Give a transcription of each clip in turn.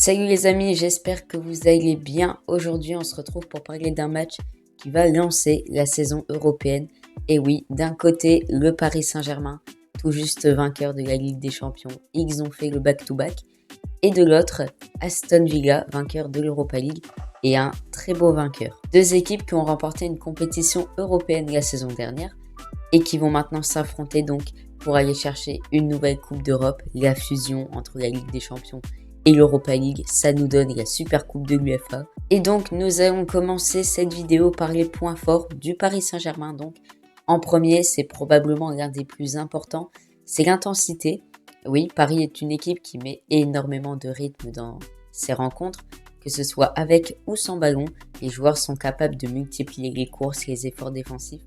Salut les amis, j'espère que vous allez bien. Aujourd'hui, on se retrouve pour parler d'un match qui va lancer la saison européenne. Et oui, d'un côté, le Paris Saint-Germain, tout juste vainqueur de la Ligue des Champions. Ils ont fait le back-to-back. Et de l'autre, Aston Villa, vainqueur de l'Europa League et un très beau vainqueur. Deux équipes qui ont remporté une compétition européenne la saison dernière et qui vont maintenant s'affronter donc pour aller chercher une nouvelle Coupe d'Europe, la fusion entre la Ligue des Champions et l'Europa League, ça nous donne la Super Coupe de l'UEFA. Et donc nous allons commencer cette vidéo par les points forts du Paris Saint-Germain. Donc en premier, c'est probablement l'un des plus importants, c'est l'intensité. Oui, Paris est une équipe qui met énormément de rythme dans ses rencontres, que ce soit avec ou sans ballon. Les joueurs sont capables de multiplier les courses, les efforts défensifs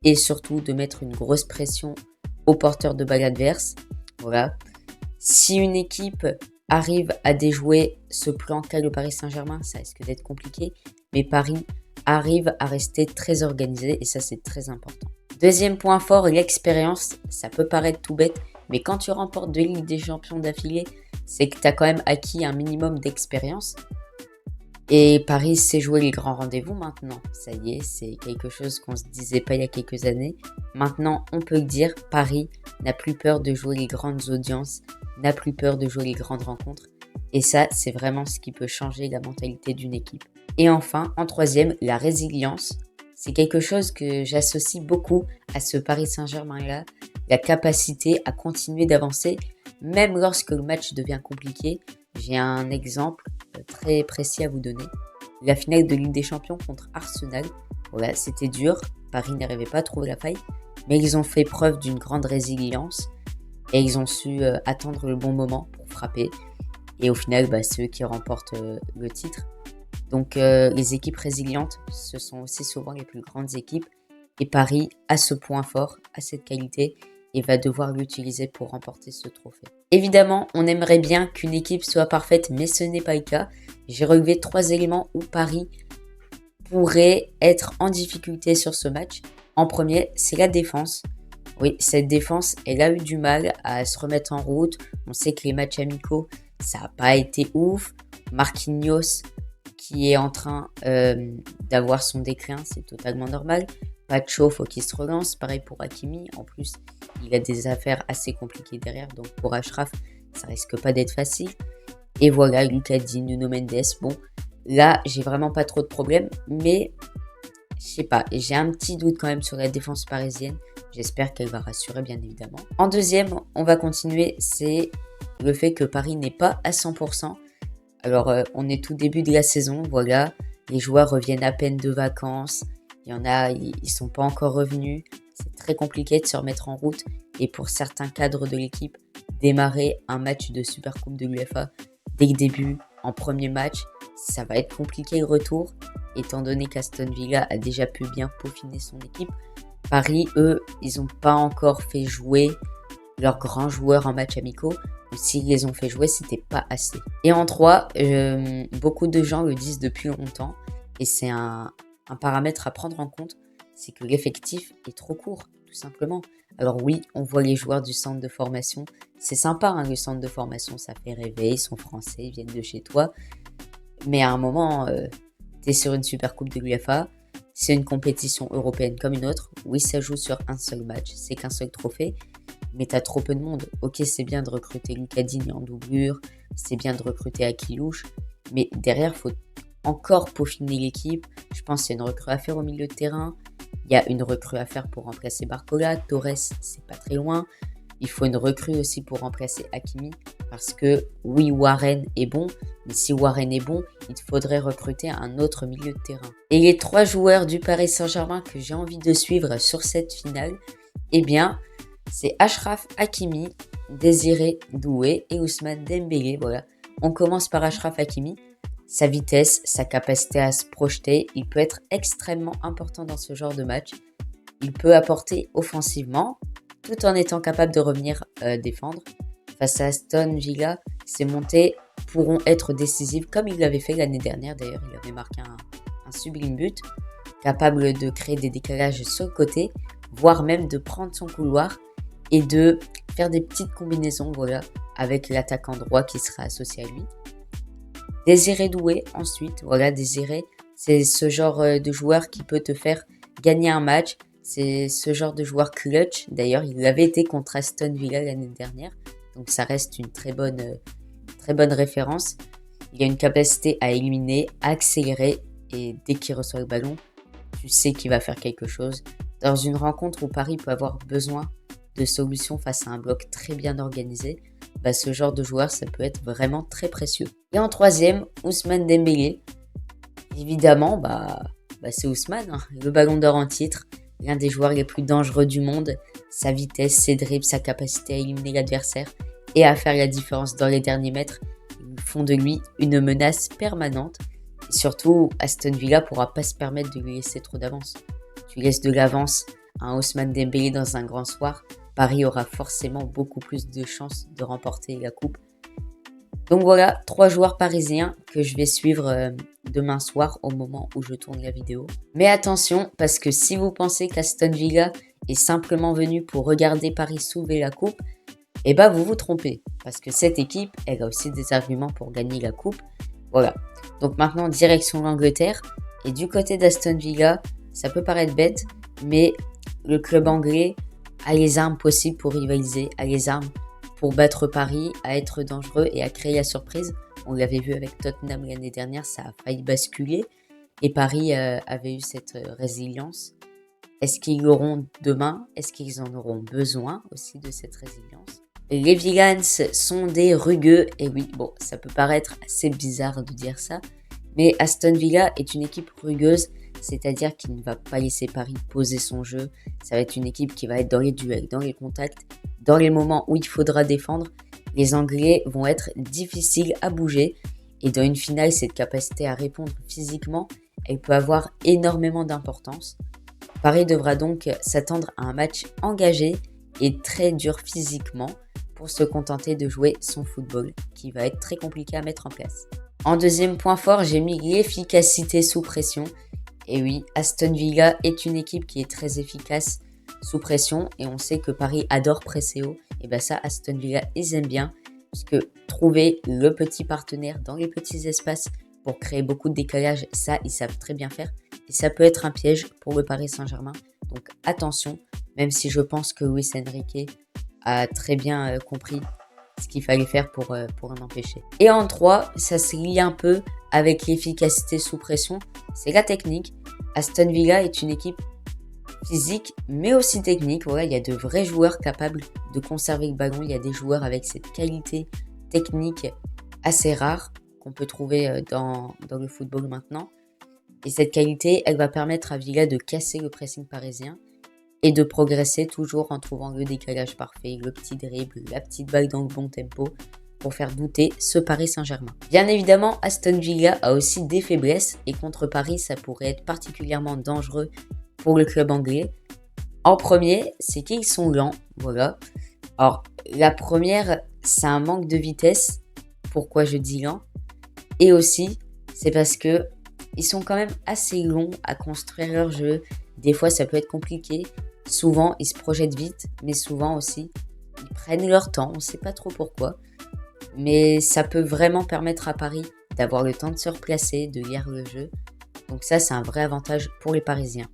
et surtout de mettre une grosse pression aux porteurs de balle adverse. Voilà. Si une équipe arrive à déjouer ce plan qu'a le Paris Saint-Germain, ça risque d'être compliqué, mais Paris arrive à rester très organisé et ça c'est très important. Deuxième point fort, l'expérience. Ça peut paraître tout bête, mais quand tu remportes 2 Ligues des Champions d'affilée, c'est que tu as quand même acquis un minimum d'expérience. Et Paris sait jouer les grands rendez-vous maintenant. Ça y est, c'est quelque chose qu'on se disait pas il y a quelques années. Maintenant, on peut le dire, Paris n'a plus peur de jouer les grandes audiences, n'a plus peur de jouer les grandes rencontres. Et ça, c'est vraiment ce qui peut changer la mentalité d'une équipe. Et enfin, en troisième, la résilience. C'est quelque chose que j'associe beaucoup à ce Paris Saint-Germain-là. La capacité à continuer d'avancer, même lorsque le match devient compliqué. J'ai un exemple très précis à vous donner. La finale de Ligue des Champions contre Arsenal. Voilà, c'était dur. Paris n'arrivait pas à trouver la faille. Mais ils ont fait preuve d'une grande résilience. Et ils ont su attendre le bon moment pour frapper. Et au final, c'est eux qui remportent le titre. Donc les équipes résilientes, ce sont aussi souvent les plus grandes équipes. Et Paris a ce point fort, a cette qualité et va devoir l'utiliser pour remporter ce trophée. Évidemment, on aimerait bien qu'une équipe soit parfaite, mais ce n'est pas le cas. J'ai relevé 3 éléments où Paris pourrait être en difficulté sur ce match. En premier, c'est la défense. Oui, cette défense, elle a eu du mal à se remettre en route. On sait que les matchs amicaux, ça n'a pas été ouf. Marquinhos, qui est en train d'avoir son déclin, c'est totalement normal. Pacho, faut qu'il se relance. Pareil pour Hakimi. En plus, il a des affaires assez compliquées derrière. Donc pour Achraf, ça risque pas d'être facile. Et voilà, Lucas Digne, Nuno Mendes. Bon, là, j'ai vraiment pas trop de problèmes. Mais, je sais pas, j'ai un petit doute quand même sur la défense parisienne. J'espère qu'elle va rassurer, bien évidemment. En deuxième, on va continuer. C'est le fait que Paris n'est pas à 100%. Alors, on est tout début de la saison. Voilà, les joueurs reviennent à peine de vacances. Il y en a, ils sont pas encore revenus. C'est très compliqué de se remettre en route. Et pour certains cadres de l'équipe, démarrer un match de Super Coupe de l'UEFA dès le début, en premier match, ça va être compliqué le retour. Étant donné qu'Aston Villa a déjà pu bien peaufiner son équipe. Paris, eux, ils n'ont pas encore fait jouer leurs grands joueurs en match amicaux. Ou s'ils les ont fait jouer, c'était pas assez. Et en 3, beaucoup de gens le disent depuis longtemps. Et c'est un paramètre à prendre en compte, c'est que l'effectif est trop court, tout simplement. Alors oui, on voit les joueurs du centre de formation. C'est sympa, le centre de formation, ça fait rêver, ils sont français, ils viennent de chez toi. Mais à un moment, t'es sur une Super Coupe de l'UEFA, c'est une compétition européenne comme une autre. Oui, ça joue sur un seul match, c'est qu'un seul trophée, mais t'as trop peu de monde. Ok, c'est bien de recruter Lucas Digne en doublure, c'est bien de recruter Akilouche, mais derrière, faut encore peaufiner l'équipe. Je pense qu'il y a une recrue à faire au milieu de terrain. Il y a une recrue à faire pour remplacer Barcola. Torres, c'est pas très loin. Il faut une recrue aussi pour remplacer Hakimi. Parce que oui, Warren est bon. Mais si Warren est bon, il faudrait recruter un autre milieu de terrain. Et les 3 joueurs du Paris Saint-Germain que j'ai envie de suivre sur cette finale, eh bien, c'est Achraf Hakimi, Désiré Doué et Ousmane Dembélé. Voilà. On commence par Achraf Hakimi. Sa vitesse, sa capacité à se projeter, il peut être extrêmement important dans ce genre de match. Il peut apporter offensivement, tout en étant capable de revenir défendre. Face à Aston Villa, ses montées pourront être décisives, comme il l'avait fait l'année dernière. D'ailleurs, il avait marqué un sublime but, capable de créer des décalages sur le côté, voire même de prendre son couloir et de faire des petites combinaisons, voilà, avec l'attaquant droit qui sera associé à lui. Désiré Doué, ensuite, voilà, Désiré, c'est ce genre de joueur qui peut te faire gagner un match. C'est ce genre de joueur clutch. D'ailleurs, il avait été contre Aston Villa l'année dernière, donc ça reste une très bonne référence. Il a une capacité à éliminer, à accélérer, et dès qu'il reçoit le ballon, tu sais qu'il va faire quelque chose. Dans une rencontre où Paris peut avoir besoin de solutions face à un bloc très bien organisé, ce genre de joueur, ça peut être vraiment très précieux. Et en troisième, Ousmane Dembélé. Évidemment, c'est Ousmane, hein, le ballon d'or en titre, l'un des joueurs les plus dangereux du monde. Sa vitesse, ses dribbles, sa capacité à éliminer l'adversaire et à faire la différence dans les derniers mètres font de lui une menace permanente. Et surtout, Aston Villa pourra pas se permettre de lui laisser trop d'avance. Tu laisses de l'avance à un Ousmane Dembélé dans un grand soir, Paris aura forcément beaucoup plus de chances de remporter la coupe. Donc voilà, 3 joueurs parisiens que je vais suivre demain soir au moment où je tourne la vidéo. Mais attention, parce que si vous pensez qu'Aston Villa est simplement venu pour regarder Paris soulever la coupe, vous vous trompez. Parce que cette équipe, elle a aussi des arguments pour gagner la coupe. Voilà. Donc maintenant, direction l'Angleterre. Et du côté d'Aston Villa, ça peut paraître bête, mais le club anglais a les armes possibles pour rivaliser, a les armes pour battre Paris, à être dangereux et à créer la surprise. On l'avait vu avec Tottenham l'année dernière, ça a failli basculer. Et Paris avait eu cette résilience. Est-ce qu'ils l'auront demain? Est-ce qu'ils en auront besoin aussi de cette résilience? Les Villans sont des rugueux. Et oui, bon, ça peut paraître assez bizarre de dire ça. Mais Aston Villa est une équipe rugueuse. C'est-à-dire qu'il ne va pas laisser Paris poser son jeu. Ça va être une équipe qui va être dans les duels, dans les contacts, dans les moments où il faudra défendre. Les Anglais vont être difficiles à bouger. Et dans une finale, cette capacité à répondre physiquement, elle peut avoir énormément d'importance. Paris devra donc s'attendre à un match engagé et très dur physiquement pour se contenter de jouer son football, qui va être très compliqué à mettre en place. En deuxième point fort, j'ai mis l'efficacité sous pression. Et oui, Aston Villa est une équipe qui est très efficace sous pression et on sait que Paris adore presser haut. Et ça, Aston Villa, ils aiment bien puisque trouver le petit partenaire dans les petits espaces pour créer beaucoup de décalage, ça, ils savent très bien faire. Et ça peut être un piège pour le Paris Saint-Germain. Donc attention, même si je pense que Luis Enrique a très bien compris ce qu'il fallait faire pour en empêcher. Et en 3, ça se lie un peu avec l'efficacité sous pression, c'est la technique. Aston Villa est une équipe physique, mais aussi technique. Voilà, il y a de vrais joueurs capables de conserver le ballon. Il y a des joueurs avec cette qualité technique assez rare qu'on peut trouver dans le football maintenant. Et cette qualité, elle va permettre à Villa de casser le pressing parisien et de progresser toujours en trouvant le décalage parfait, le petit dribble, la petite balle dans le bon tempo pour faire douter ce Paris Saint-Germain. Bien évidemment, Aston Villa a aussi des faiblesses et contre Paris, ça pourrait être particulièrement dangereux pour le club anglais. En premier, c'est qu'ils sont lents, voilà. Alors, la première, c'est un manque de vitesse. Pourquoi je dis lent? Et aussi, c'est parce que ils sont quand même assez longs à construire leur jeu. Des fois, ça peut être compliqué. Souvent, ils se projettent vite, mais souvent aussi, ils prennent leur temps. On ne sait pas trop pourquoi. Mais ça peut vraiment permettre à Paris d'avoir le temps de se replacer, de lire le jeu. Donc ça, c'est un vrai avantage pour les Parisiens.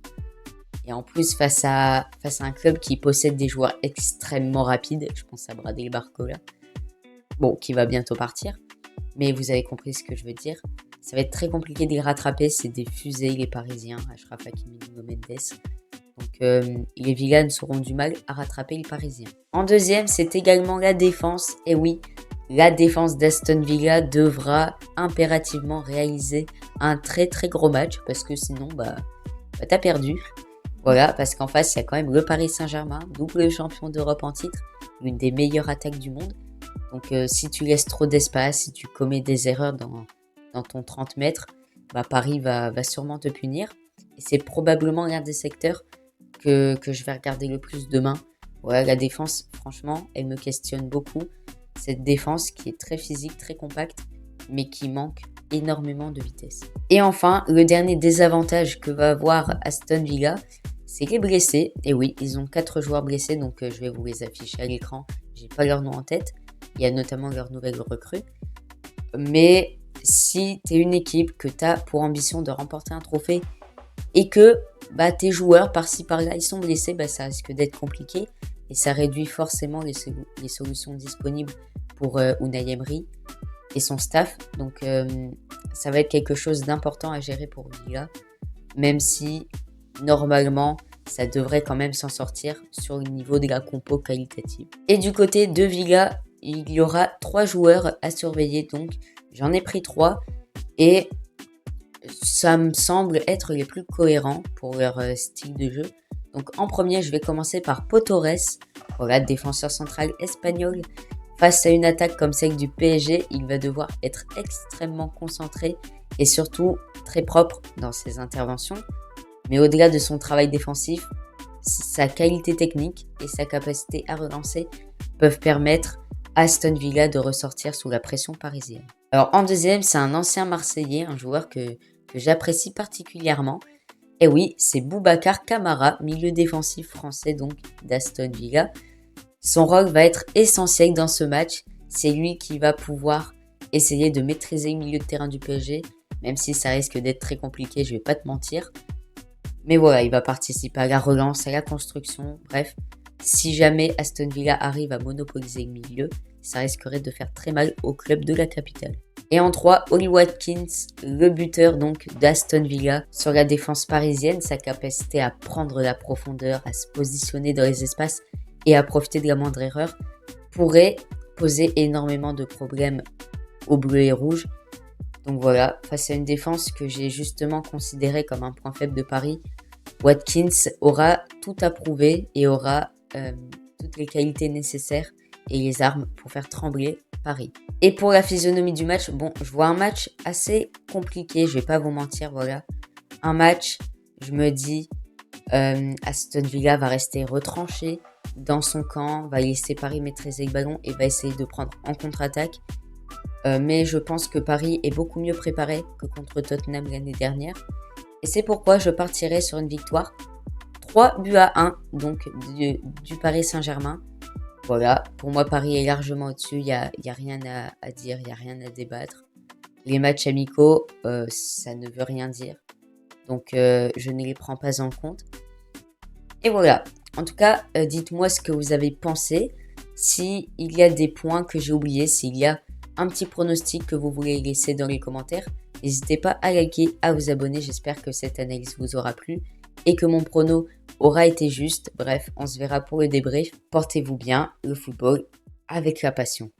Et en plus, face à un club qui possède des joueurs extrêmement rapides, je pense à Bradley Barcola, qui va bientôt partir, mais vous avez compris ce que je veux dire. Ça va être très compliqué de les rattraper, c'est des fusées les Parisiens, Achraf Hakimi, Nuno Mendes. Donc les Villans auront du mal à rattraper les Parisiens. En deuxième, c'est également la défense. Et oui, la défense d'Aston Villa devra impérativement réaliser un très très gros match parce que sinon, t'as perdu. Voilà, parce qu'en face, il y a quand même le Paris Saint-Germain, double champion d'Europe en titre, l'une des meilleures attaques du monde. Donc si tu laisses trop d'espace, si tu commets des erreurs dans ton 30 mètres, Paris va sûrement te punir. Et c'est probablement l'un des secteurs que je vais regarder le plus demain. Voilà, la défense, franchement, elle me questionne beaucoup. Cette défense qui est très physique, très compacte, mais qui manque énormément de vitesse. Et enfin, le dernier désavantage que va avoir Aston Villa, c'est les blessés. Et oui, ils ont 4 joueurs blessés, donc je vais vous les afficher à l'écran. J'ai pas leur nom en tête. Il y a notamment leur nouvelle recrue. Mais si tu es une équipe que tu as pour ambition de remporter un trophée et que tes joueurs par-ci par-là ils sont blessés, ça risque d'être compliqué et ça réduit forcément les solutions disponibles pour Unai Emery et son staff. Donc ça va être quelque chose d'important à gérer pour Villa, même si normalement ça devrait quand même s'en sortir sur le niveau de la compo qualitative. Et du côté de Villa, il y aura 3 joueurs à surveiller, donc j'en ai pris 3 et ça me semble être les plus cohérents pour leur style de jeu. Donc en premier, je vais commencer par Pau Torres, voilà, défenseur central espagnol. Face à une attaque comme celle du PSG, il va devoir être extrêmement concentré et surtout très propre dans ses interventions. Mais au-delà de son travail défensif, sa qualité technique et sa capacité à relancer peuvent permettre à Aston Villa de ressortir sous la pression parisienne. Alors en deuxième, c'est un ancien Marseillais, un joueur que j'apprécie particulièrement. Et oui, c'est Boubacar Kamara, milieu défensif français donc d'Aston Villa. Son rôle va être essentiel dans ce match. C'est lui qui va pouvoir essayer de maîtriser le milieu de terrain du PSG, même si ça risque d'être très compliqué, je vais pas te mentir. Mais voilà, il va participer à la relance, à la construction, bref. Si jamais Aston Villa arrive à monopoliser le milieu, ça risquerait de faire très mal au club de la capitale. Et en 3, Ollie Watkins, le buteur donc d'Aston Villa. Sur la défense parisienne, sa capacité à prendre la profondeur, à se positionner dans les espaces et à profiter de la moindre erreur pourrait poser énormément de problèmes aux bleus et rouges. Donc voilà, face à une défense que j'ai justement considérée comme un point faible de Paris, Watkins aura tout à prouver et aura toutes les qualités nécessaires et les armes pour faire trembler Paris. Et pour la physionomie du match, je vois un match assez compliqué, je vais pas vous mentir, voilà. Un match, je me dis, Aston Villa va rester retranché dans son camp, va laisser Paris maîtriser le ballon et va essayer de prendre en contre-attaque. Mais je pense que Paris est beaucoup mieux préparé que contre Tottenham l'année dernière. Et c'est pourquoi je partirai sur une victoire 3-1 donc du Paris Saint-Germain. Voilà, pour moi Paris est largement au-dessus, il n'y a rien à dire, il n'y a rien à débattre. Les matchs amicaux, ça ne veut rien dire. Donc je ne les prends pas en compte. Et voilà, en tout cas, dites-moi ce que vous avez pensé. S'il y a des points que j'ai oubliés, s'il y a un petit pronostic que vous voulez laisser dans les commentaires, n'hésitez pas à liker, à vous abonner. J'espère que cette analyse vous aura plu et que mon prono aura été juste. Bref, on se verra pour le débrief. Portez-vous bien, le football avec la passion.